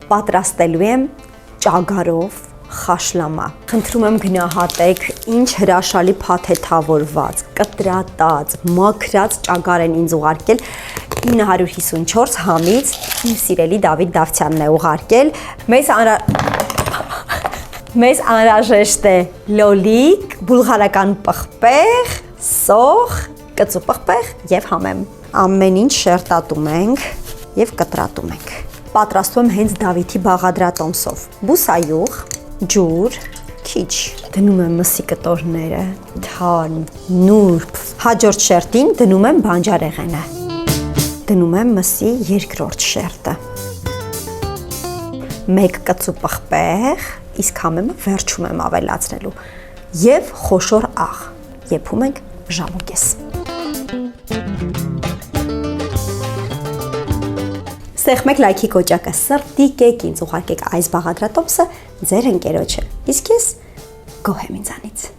պատրաստելու եմ ճագարով խաշլամա։ Խնդրում եմ գնահատեք ինչ հրաշալի փաթեթավորված, կտրատած, մաքրած ճագար են ինձ ուղարկել 954 համից իմ սիրելի Դավիթ Դավթյանն է ուղարկել։ Մեզ անհրաժեշտ է լոլիկ, բուլղարական պղպեղ, սոխ, կծու պղպեղ եւ համեմ։ Ամեն ինչ շերտատում ենք եւ կտրատում ենք։ Պատրաստում եմ հենց Դավիթի բաղադրատոմսով։ Բուսայուղ, ջուր, քիչ։ Դնում եմ մսի կտորները, թարմ, նուրբ։ Հաջորդ շերտին դնում եմ բանջարեղենը։ Դնում եմ մսի երկրորդ շերտը։ 1 կծու պղպեղ, իսկ համեմը վերջում եմ ավելացնելու։ Եվ խոշոր աղ։ Եփում ենք ժամուկես։ Սեղմեք լայքի կոճակը, սրտիկեք ինձ ուղարկեք այս բաղադրատոմսը ձեր ընկերոջը, իսկ ես գոհ եմ ինձանից։